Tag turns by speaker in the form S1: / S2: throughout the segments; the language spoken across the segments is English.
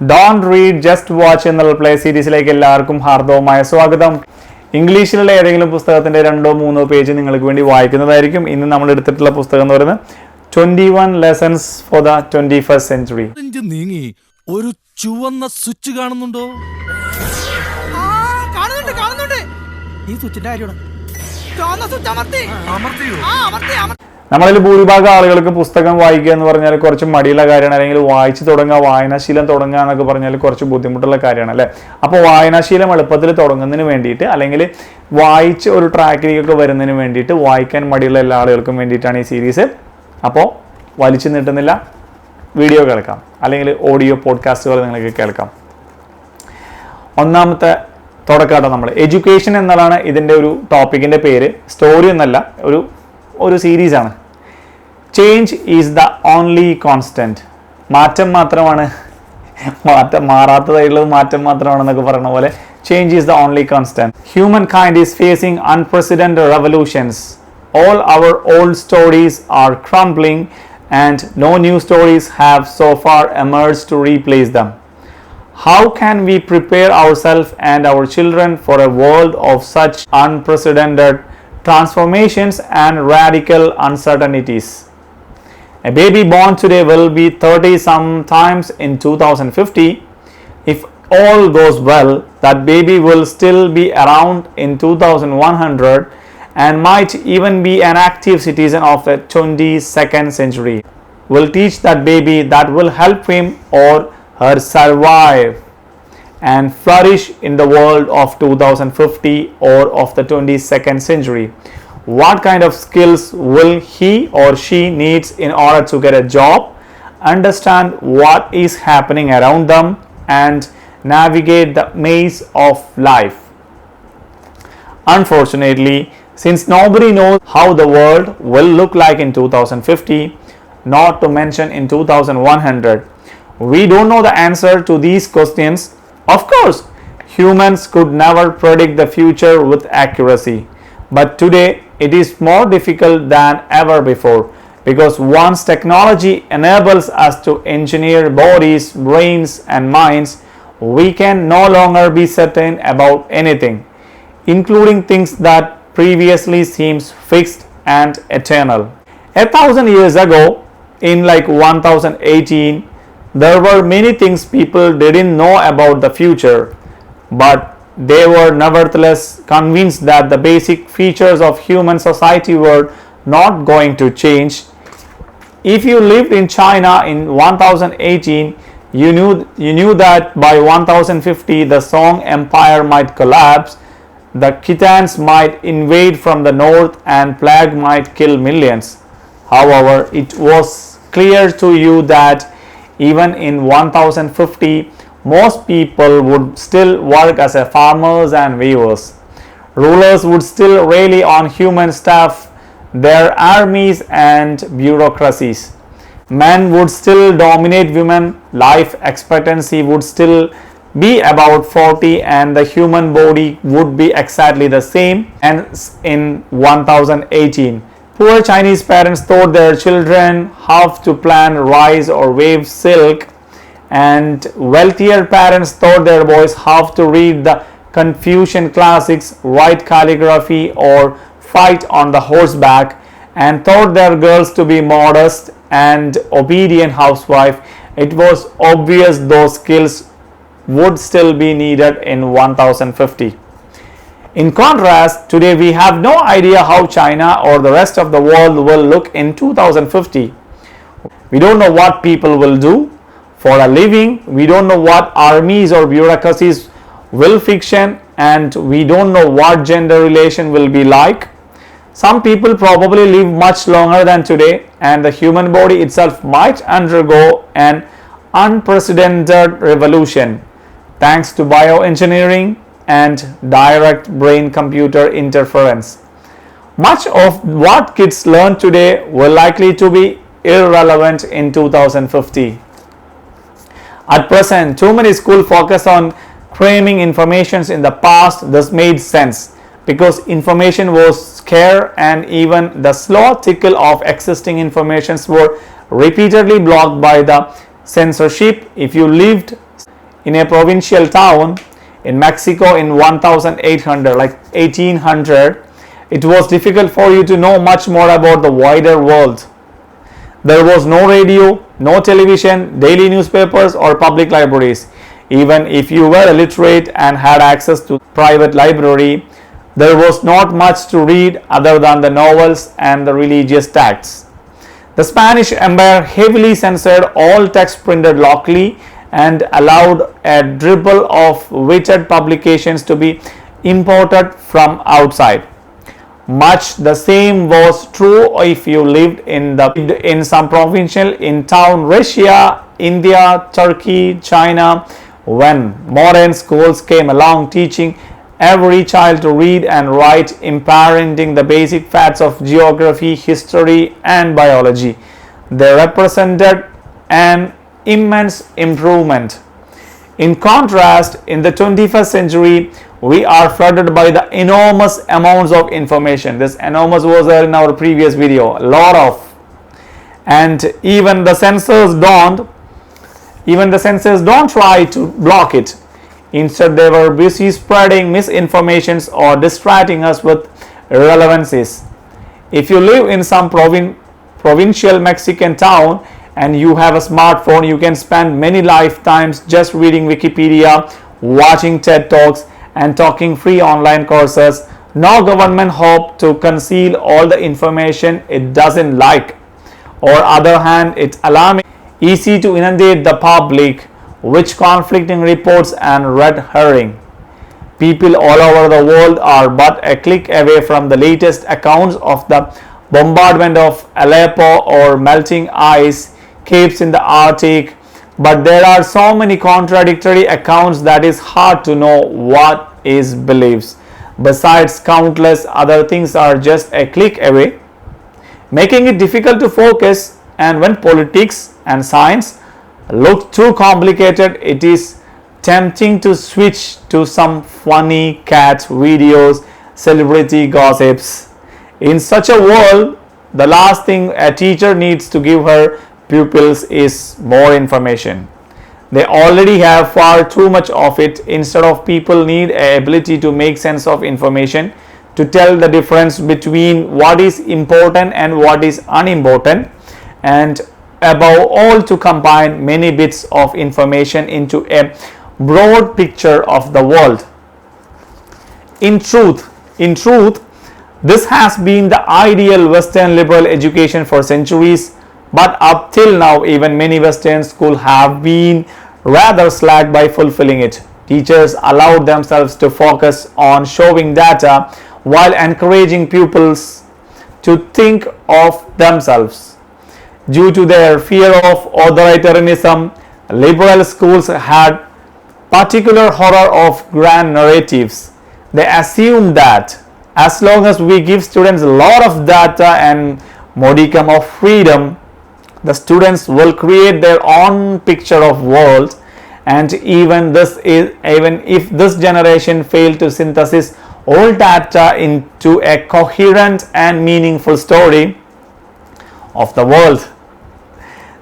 S1: Don't read just watch എന്നുള്ള play സീരീസിലേക്ക് എല്ലാവർക്കും ഹാർദവമായ സ്വാഗതം. ഇംഗ്ലീഷിലുള്ള ഏതെങ്കിലും പുസ്തകത്തിന്റെ 2-3 പേജ് നിങ്ങൾക്ക് വേണ്ടി വായിക്കുന്നതായിരിക്കും. ഇന്ന് നമ്മൾ എടുത്തിട്ടുള്ള പുസ്തകം എന്ന് പറയുന്നത് 21 Lessons for the 21st Century.
S2: നീങ്ങി ഒരു ചുവന്ന സ്വിച്ച് കാണുന്നുണ്ടോ?
S3: കാണുന്നുണ്ട്. ഈ സ്വിച്ചിന്റെ കാര്യമാണ്.
S1: നമ്മളിൽ ഭൂരിഭാഗം ആളുകൾക്ക് പുസ്തകം വായിക്കുക എന്ന് പറഞ്ഞാൽ കുറച്ച് മടിയുള്ള കാര്യമാണ്, അല്ലെങ്കിൽ വായിച്ചു തുടങ്ങുക, വായനാശീലം തുടങ്ങുക എന്നൊക്കെ പറഞ്ഞാൽ കുറച്ച് ബുദ്ധിമുട്ടുള്ള കാര്യമാണ് അല്ലേ. അപ്പോൾ വായനാശീലം എളുപ്പത്തിൽ തുടങ്ങുന്നതിന് വേണ്ടിയിട്ട്, അല്ലെങ്കിൽ വായിച്ച് ഒരു ട്രാക്കിലേക്കൊക്കെ വരുന്നതിന് വേണ്ടിയിട്ട്, വായിക്കാൻ മടിയുള്ള എല്ലാ ആളുകൾക്കും വേണ്ടിയിട്ടാണ് ഈ സീരീസ്. അപ്പോൾ വലിച്ചു നീട്ടുന്നില്ല, വീഡിയോ കേൾക്കാം, അല്ലെങ്കിൽ ഓഡിയോ പോഡ്കാസ്റ്റുകൾ നിങ്ങൾക്ക് കേൾക്കാം. ഒന്നാമത്തെ തുടക്കാട്ടോ നമ്മൾ എഡ്യൂക്കേഷൻ എന്നതാണ് ഇതിൻ്റെ ഒരു ടോപ്പിക്കിൻ്റെ പേര്. സ്റ്റോറി ഒന്നല്ല, ഒരു സീരീസാണ്. Change is the only constant. മാറ്റം മാത്രമാണ്, മാറാത്തതായിട്ടുള്ളത് മാറ്റം മാത്രമാണെന്നൊക്കെ പറയുന്ന പോലെ change is the only constant. Humankind is facing unprecedented revolutions. All our old stories are crumbling and no new stories have so far emerged to replace them. How can we prepare ourselves and our children for a world of such unprecedented transformations and radical uncertainties? A baby born today will be 30 sometimes in 2050. If all goes well, that baby will still be around in 2100 and might even be an active citizen of the 22nd century. We'll teach that baby that will help him or her survive and flourish in the world of 2050 or of the 22nd century. What kind of skills will he or she needs in order to get a job, understand what is happening around them, and navigate the maze of life? Unfortunately, since nobody knows how the world will look like in 2050, not to mention in 2100, we don't know the answer to these questions. Of course, humans could never predict the future with accuracy, but today it is more difficult than ever before, because once technology enables us to engineer bodies, brains and minds, we can no longer be certain about anything, including things that previously seems fixed and eternal. 1,000 years ago, in 1018, there were many things people didn't know about the future, but they were nevertheless convinced that the basic features of human society were not going to change. If you lived in China in 1018, you knew that by 1050 the Song Empire might collapse, the Khitans might invade from the north and plague might kill millions. However, it was clear to you that even in 1050, most people would still work as a farmers and weavers. Rulers would still rely on human staff, their armies and bureaucracies. Men would still dominate women. Life expectancy would still be about 40 and the human body would be exactly the same as in 1018. Poor Chinese parents taught their children how to plant rice or weave silk, and wealthier parents taught their boys how to read the Confucian classics, write calligraphy or fight on the horseback, and taught their girls to be modest and obedient housewife. It was obvious those skills would still be needed in 1050. In contrast, today we have no idea how China or the rest of the world will look in 2050. We don't know what people will do for a living. We don't know what armies or bureaucracies will function, and we don't know what gender relation will be like. Some people probably live much longer than today, and the human body itself might undergo an unprecedented revolution thanks to bioengineering and direct brain computer interference. Much of what kids learn today will likely to be irrelevant in 2050. At present, too many schools focus on cramming information in the past. This made sense because information was scarce, and even the slow trickle of existing informations were repeatedly blocked by the censorship. If you lived in a provincial town in Mexico in 1800, like 1800, it was difficult for you to know much more about the wider world. There was no radio, no television, daily newspapers, or public libraries. Even if you were illiterate and had access to private library, there was not much to read other than the novels and the religious texts. The Spanish Empire heavily censored all text printed locally and allowed a dribble of widget publications to be imported from outside. Much the same was true if you lived in some provincial in town Russia, India, Turkey, China, when modern schools came along teaching every child to read and write, implementing the basic facts of geography, history, and biology. They represented an immense improvement. In contrast, in the 21st century, we are flooded by the enormous amounts of information. This enormous was there in our previous video, a lot of. And even the censors don't try to block it. Instead, they were busy spreading misinformations or distracting us with irrelevancies. If you live in some provincial Mexican town and you have a smartphone, you can spend many lifetimes just reading Wikipedia, watching TED Talks, and taking free online courses. No government hope to conceal all the information it doesn't like. On the other hand, it's alarming easy to inundate the public with conflicting reports and red herring. People all over the world are but a click away from the latest accounts of the bombardment of Aleppo or melting ice caps in the Arctic, but there are so many contradictory accounts that is hard to know what is believed. Besides, countless other things are just a click away, making it difficult to focus. And when politics and science look too complicated, it is tempting to switch to some funny cat videos, celebrity gossips. In such a world, the last thing a teacher needs to give her pupils is more information. They already have far too much of it. Instead of, people need an ability to make sense of information, to tell the difference between what is important and what is unimportant, and above all to combine many bits of information into a broad picture of the world. In truth, this has been the ideal Western liberal education for centuries, but up till now, even many Western schools have been rather slack by fulfilling it. Teachers allowed themselves to focus on showing data while encouraging pupils to think of themselves. Due to their fear of authoritarianism, liberal schools had particular horror of grand narratives. They assumed that as long as we give students a lot of data and modicum of freedom, the students will create their own picture of world. And even if this generation failed to synthesize all data into a coherent and meaningful story of the world,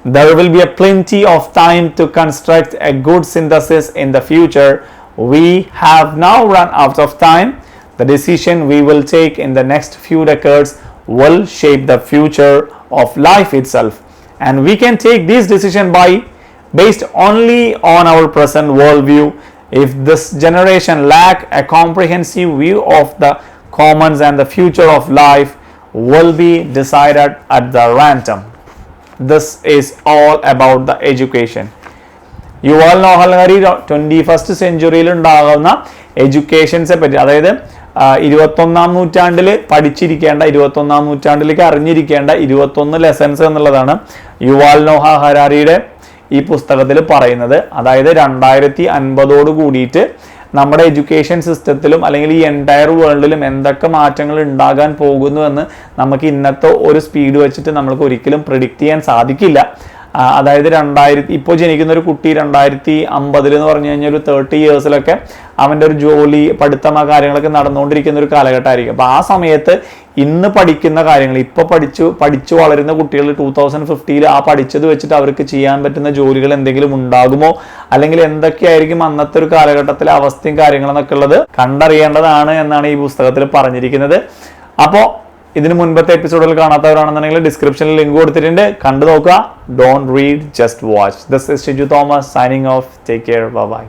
S1: there will be a plenty of time to construct a good synthesis in the future. We have now run out of time. The decision we will take in the next few decades will shape the future of life itself, and we can take this decision based only on our present worldview. If this generation lack a comprehensive view of the commons, and the future of life will be decided at the random. This is all about the education. Yuval Noah Harari 21st സെഞ്ച്വറിയിൽ ഉണ്ടാകുന്ന എഡ്യൂക്കേഷൻസെ പറ്റി, അതായത് 21ാം നൂറ്റാണ്ടിൽ പഠിച്ചിരിക്കേണ്ട, 21ാം നൂറ്റാണ്ടിലേക്ക് അറിഞ്ഞിരിക്കേണ്ട 21 lessons എന്നുള്ളതാണ് Yuval Noah ഹരാരിയുടെ ഈ പുസ്തകത്തിൽ പറയുന്നത്. അതായത് 2050 കൂടിയിട്ട് നമ്മുടെ എഡ്യൂക്കേഷൻ സിസ്റ്റത്തിലും അല്ലെങ്കിൽ ഈ എൻറ്റയർ വേൾഡിലും എന്തൊക്കെ മാറ്റങ്ങൾ ഉണ്ടാകാൻ പോകുന്നു എന്ന് നമുക്ക് ഇന്നത്തെ ഒരു സ്പീഡ് വെച്ചിട്ട് നമ്മൾക്ക് ഒരിക്കലും പ്രിഡിക്റ്റ് ചെയ്യാൻ സാധിക്കില്ല. അതായത് ഇപ്പോൾ ജനിക്കുന്ന ഒരു കുട്ടി 2050 എന്ന് പറഞ്ഞു കഴിഞ്ഞാൽ ഒരു 30 yearsലൊക്കെ അവൻ്റെ ഒരു ജോലി പഠിത്തം ആ കാര്യങ്ങളൊക്കെ നടന്നുകൊണ്ടിരിക്കുന്ന ഒരു കാലഘട്ടമായിരിക്കും. അപ്പോൾ ആ സമയത്ത് ഇന്ന് പഠിക്കുന്ന കാര്യങ്ങൾ ഇപ്പോൾ പഠിച്ചു വളരുന്ന കുട്ടികൾ 2050 ആ പഠിച്ചത് വെച്ചിട്ട് അവർക്ക് ചെയ്യാൻ പറ്റുന്ന ജോലികൾ എന്തെങ്കിലും ഉണ്ടാകുമോ, അല്ലെങ്കിൽ എന്തൊക്കെയായിരിക്കും അന്നത്തെ ഒരു കാലഘട്ടത്തിലെ അവസ്ഥയും കാര്യങ്ങളെന്നൊക്കെ ഉള്ളത് കണ്ടറിയേണ്ടതാണ് എന്നാണ് ഈ പുസ്തകത്തിൽ പറഞ്ഞിരിക്കുന്നത്. അപ്പോൾ ഇതിന് മുൻപത്തെ എപ്പിസോഡുകൾ കാണാത്തവരാണെന്നുണ്ടെങ്കിൽ ഡിസ്ക്രിപ്ഷനിൽ ലിങ്ക് കൊടുത്തിട്ടുണ്ട്, കണ്ടു നോക്കുക. Don't read, just watch. This is Shiju Thomas signing off. Take care, bye bye.